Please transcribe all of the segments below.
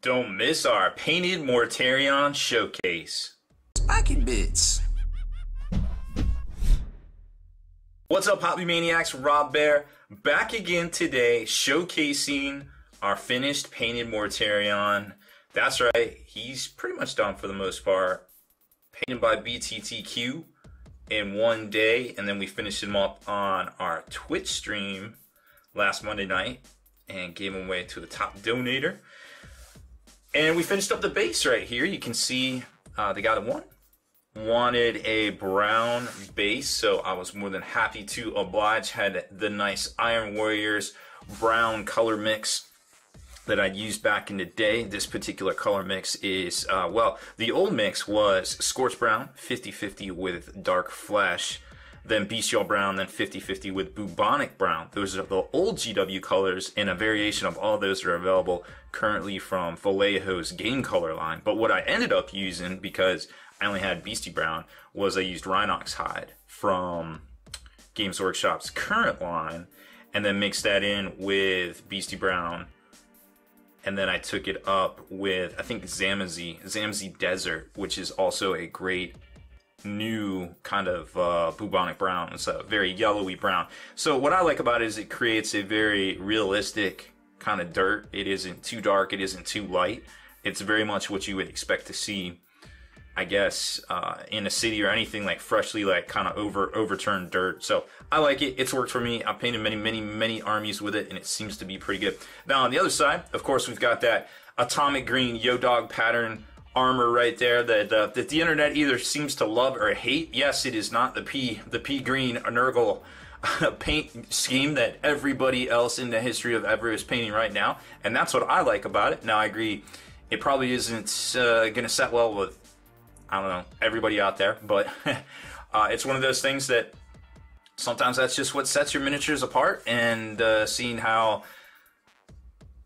Don't miss our painted Mortarion showcase. Spiking bits. What's up, Hobby Maniacs? Rob Baer back again today, showcasing our finished painted Mortarion. That's right, he's pretty much done for the most part. Painted by BTTQ in one day, and then we finished him up on our Twitch stream last Monday night and gave him away to the top donator. And we finished up the base right here. You can see the guy that wanted a brown base, so I was more than happy to oblige. Had the nice Iron Warriors brown color mix that I used back in the day. This particular color mix is, well, the old mix was Scorch Brown, 50-50 with Dark Flesh, then Bestial Brown, then 50-50 with Bubonic Brown. Those are the old GW colors, and a variation of all those are available currently from Vallejo's Game Color line. But what I ended up using, because I only had Beastie Brown, was I used Rhinox Hide from Games Workshop's current line, and then mixed that in with Beastie Brown. And then I took it up with, I think, Zamzi Desert, which is also a great new kind of bubonic brown. It's a very yellowy brown. So what I like about it is it creates a very realistic kind of dirt. It isn't too dark, it isn't too light. It's very much what you would expect to see, I guess, in a city or anything, like freshly, like kind of overturned dirt. So I like it. It's worked for me. I've painted many armies with it, and it seems to be pretty good. Now on the other side, of course, we've got that atomic green Yo-Dog pattern armor right there that the internet either seems to love or hate. Yes, it is not the pea green Nurgle paint scheme that everybody else in the history of ever is painting right now, and that's what I like about it. Now I agree, it probably isn't gonna set well with, I don't know, everybody out there, but it's one of those things that sometimes that's just what sets your miniatures apart. And seeing how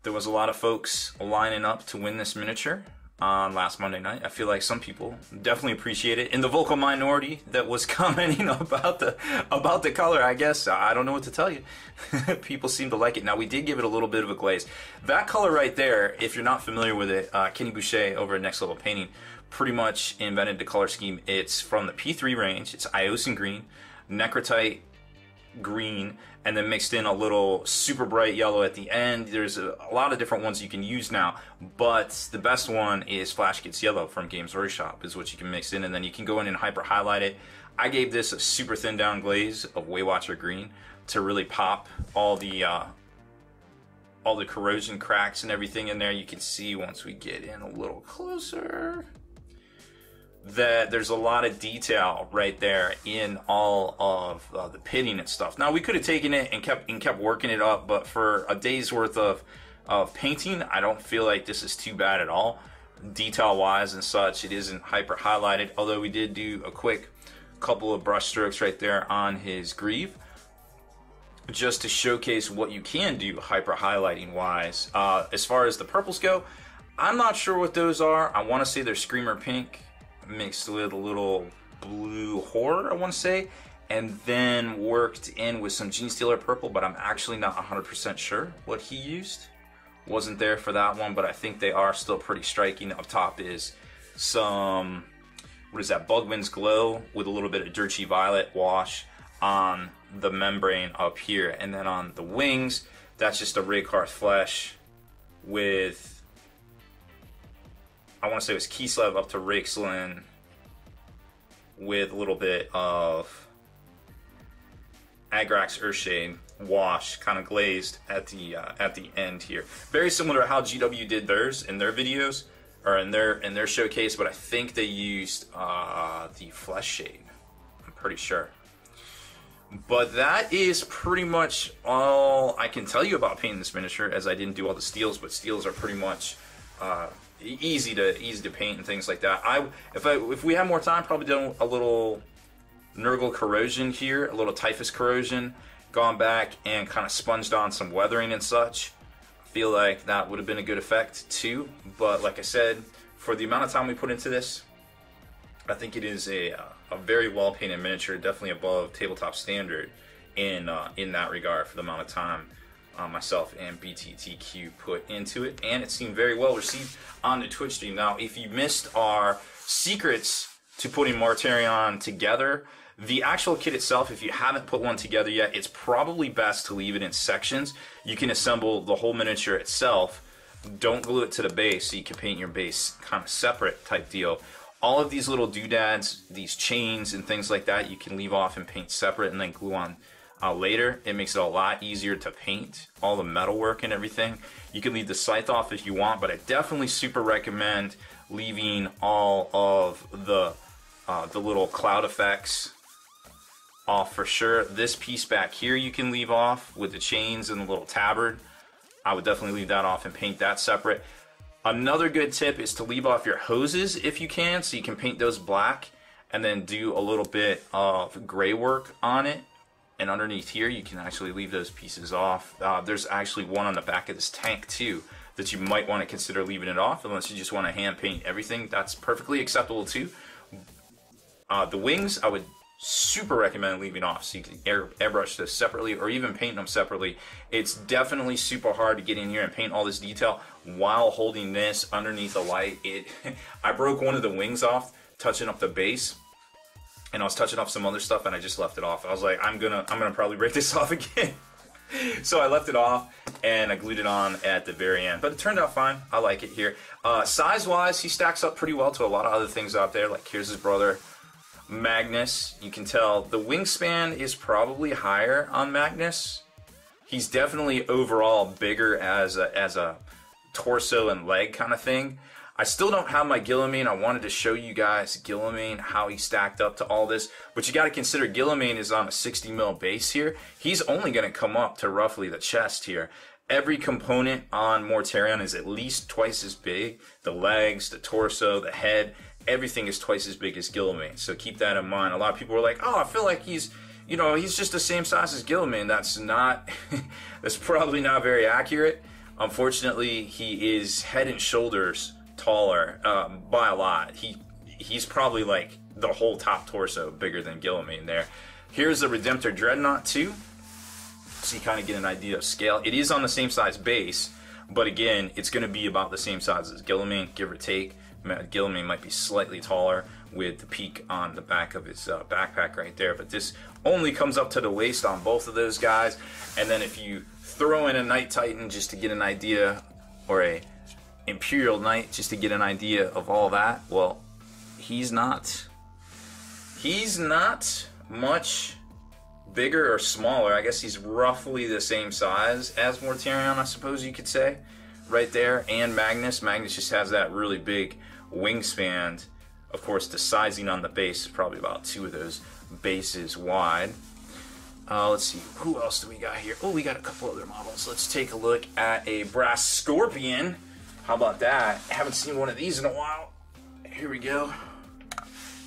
there was a lot of folks lining up to win this miniature on last Monday night, I feel like some people definitely appreciate it. In the vocal minority that was commenting about the color, I guess, I don't know what to tell you. People seem to like it. Now, we did give it a little bit of a glaze. That color right there, if you're not familiar with it, Kenny Boucher over at Next Level Painting pretty much invented the color scheme. It's from the P3 range. It's Iosin green, Necrotite green, and then mixed in a little super bright yellow at the end. There's a lot of different ones you can use now, but the best one is Flash Gets Yellow from Games Workshop is what you can mix in, and then you can go in and hyper highlight it. I gave this a super thin down glaze of Waywatcher green to really pop all the corrosion cracks and everything in there. You can see once we get in a little closer that there's a lot of detail right there in all of the pitting and stuff. Now, we could have taken it and kept working it up, but for a day's worth of painting, I don't feel like this is too bad at all. Detail wise and such, it isn't hyper highlighted, although we did do a quick couple of brush strokes right there on his greave, just to showcase what you can do hyper highlighting wise. As far as the purples go, I'm not sure what those are. I want to say they're Screamer Pink mixed with a little blue horror, I want to say, and then worked in with some Gene Stealer purple, but I'm actually not 100% sure what he used. Wasn't there for that one, but I think they are still pretty striking. Up top is some, what is that, Bugman's Glow with a little bit of Dirty Violet wash on the membrane up here, and then on the wings, that's just a Rakehearth Flesh with, I want to say it was Kislev up to Rixlin with a little bit of Agrax Earthshade wash, kind of glazed at the end here. Very similar to how GW did theirs in their videos, or in their showcase, but I think they used the Flesh Shade, I'm pretty sure. But that is pretty much all I can tell you about painting this miniature, as I didn't do all the steels, but steels are pretty much easy to paint and things like that. If we have more time, probably do a little Nurgle corrosion here, a little Typhus corrosion, gone back and kind of sponged on some weathering and such. I feel like that would have been a good effect too. But like I said, for the amount of time we put into this, I think it is a very well painted miniature, definitely above tabletop standard in that regard for the amount of time myself and BTTQ put into it, and it seemed very well received on the Twitch stream. Now, if you missed our secrets to putting Mortarion together, the actual kit itself, if you haven't put one together yet, it's probably best to leave it in sections. You can assemble the whole miniature itself. Don't glue it to the base, so you can paint your base kind of separate type deal. All of these little doodads, these chains and things like that, you can leave off and paint separate and then glue on later. It makes it a lot easier to paint all the metal work and everything. You can leave the scythe off if you want, but I definitely super recommend leaving all of the little cloud effects off for sure. This piece back here you can leave off with the chains and the little tabard. I would definitely leave that off and paint that separate. Another good tip is to leave off your hoses if you can, so you can paint those black and then do a little bit of gray work on it. And underneath here you can actually leave those pieces off. There's actually one on the back of this tank too that you might want to consider leaving it off, unless you just want to hand paint everything. That's perfectly acceptable too. The wings I would super recommend leaving off, so you can airbrush this separately or even paint them separately. It's definitely super hard to get in here and paint all this detail while holding this underneath the light. I broke one of the wings off touching up the base, and I was touching off some other stuff and I just left it off. I was like, I'm gonna probably break this off again. So I left it off and I glued it on at the very end, but it turned out fine. I like it here. Size wise, he stacks up pretty well to a lot of other things out there. Like here's his brother Magnus. You can tell the wingspan is probably higher on Magnus. He's definitely overall bigger as a torso and leg kind of thing. I still don't have my Guillaume. I wanted to show you guys Guillaume, how he stacked up to all this, but you got to consider Guillaume is on a 60 mil base here. He's only going to come up to roughly the chest here. Every component on Mortarion is at least twice as big. The legs, the torso, the head, everything is twice as big as Guillaume. So keep that in mind. A lot of people are like, oh, I feel like he's just the same size as Guillaume. That's not, that's probably not very accurate. Unfortunately, he is head and shoulders taller by a lot. He's probably like the whole top torso bigger than Guillaume there. Here's the Redemptor Dreadnought too, so you kind of get an idea of scale. It is on the same size base, but again, it's going to be about the same size as Guillaume, give or take. Guillaume might be slightly taller with the peak on the back of his backpack right there, but this only comes up to the waist on both of those guys. And then if you throw in a Knight Titan just to get an idea, or a Imperial Knight just to get an idea of all that, well, he's not much bigger or smaller. I guess he's roughly the same size as Mortarion, I suppose you could say, right there. And Magnus just has that really big wingspan. Of course, the sizing on the base is probably about 2 of those bases wide. Let's see, who else do we got here? Oh, we got a couple other models. Let's take a look at a Brass Scorpion. How about that? I haven't seen one of these in a while. Here we go.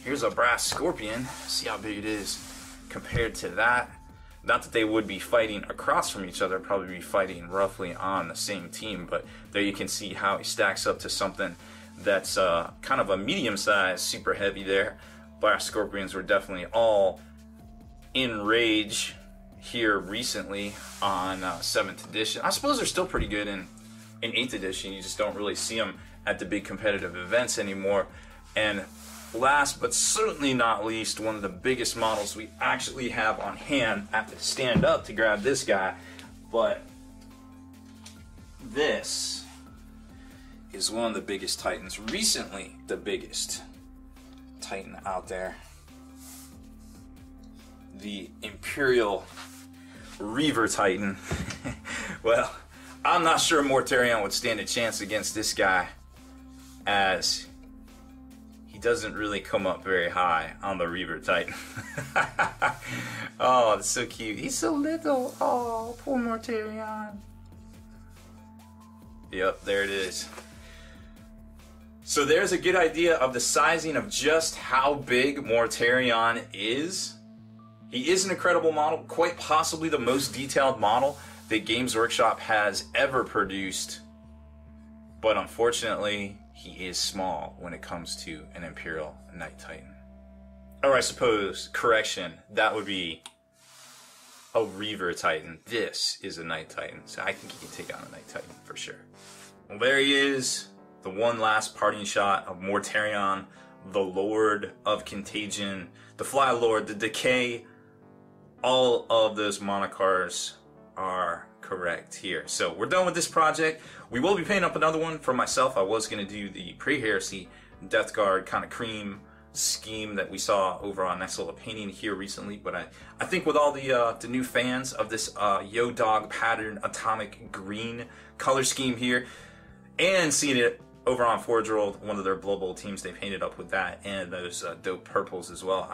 Here's a Brass Scorpion. See how big it is compared to that. Not that they would be fighting across from each other, probably be fighting roughly on the same team, but there you can see how he stacks up to something that's kind of a medium size, super heavy there. Brass Scorpions were definitely all in rage here recently on 7th edition. I suppose they're still pretty good in 8th edition. You just don't really see them at the big competitive events anymore. And last but certainly not least, one of the biggest models we actually have on hand. I have to stand up to grab this guy, but this is one of the biggest Titans, recently the biggest Titan out there. The Imperial Reaver Titan. Well, I'm not sure Mortarion would stand a chance against this guy, as he doesn't really come up very high on the Reaver Titan. Oh, it's so cute. He's so little. Oh, poor Mortarion. Yep, there it is. So there's a good idea of the sizing of just how big Mortarion is. He is an incredible model, quite possibly the most detailed model that Games Workshop has ever produced. But unfortunately, he is small when it comes to an Imperial Knight Titan. Or I suppose, correction, that would be a Reaver Titan. This is a Night Titan, so I think he can take on a Night Titan for sure. Well, there he is, the one last parting shot of Mortarion, the Lord of Contagion, the Fly Lord, the Decay. All of those monikers are correct here. So we're done with this project. We will be painting up another one for myself. I was going to do the pre-heresy Death Guard kind of cream scheme that we saw over on Next Level Painting here recently, but I think with all the new fans of this Yo Dog pattern atomic green color scheme here, and seeing it over on Forge World, one of their Blood Bowl teams, they painted up with that and those dope purples as well.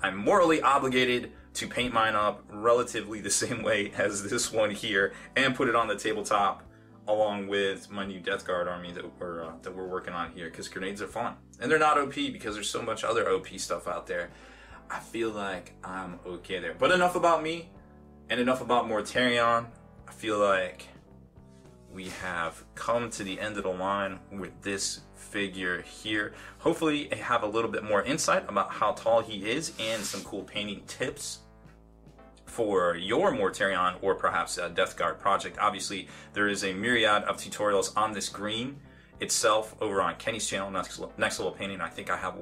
I'm morally obligated to paint mine up relatively the same way as this one here and put it on the tabletop along with my new Death Guard army that we're working on here, because grenades are fun and they're not OP because there's so much other OP stuff out there. I feel like I'm okay there. But enough about me and enough about Mortarion. I feel like we have come to the end of the line with this figure here. Hopefully I have a little bit more insight about how tall he is and some cool painting tips for your Mortarion or perhaps a Death Guard project. Obviously there is a myriad of tutorials on this green itself over on Kenny's channel, Next Level Painting. I think I have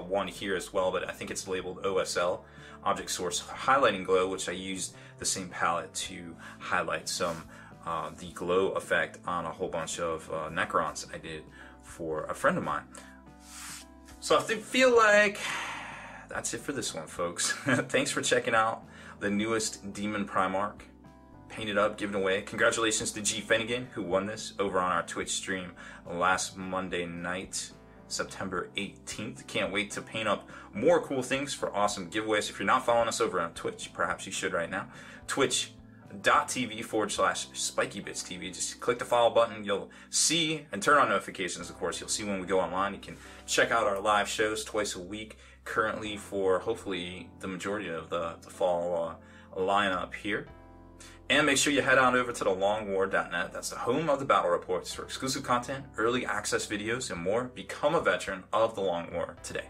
one here as well, but I think it's labeled OSL, Object Source Highlighting Glow, which I used the same palette to highlight some the glow effect on a whole bunch of Necrons I did for a friend of mine. So I feel like that's it for this one, folks. Thanks for checking out the newest Demon Primarch, painted up, given away. Congratulations to G Finnegan, who won this over on our Twitch stream last Monday night, September 18th. Can't wait to paint up more cool things for awesome giveaways. If you're not following us over on Twitch, perhaps you should right now. Twitch.tv/SpikyBitsTV. Just click the follow button. You'll see, and turn on notifications, of course. You'll see when we go online. You can check out our live shows twice a week, currently for hopefully the majority of the fall lineup here. And make sure you head on over to thelongwar.net. That's the home of the battle reports for exclusive content, early access videos, and more. Become a veteran of the Long War today.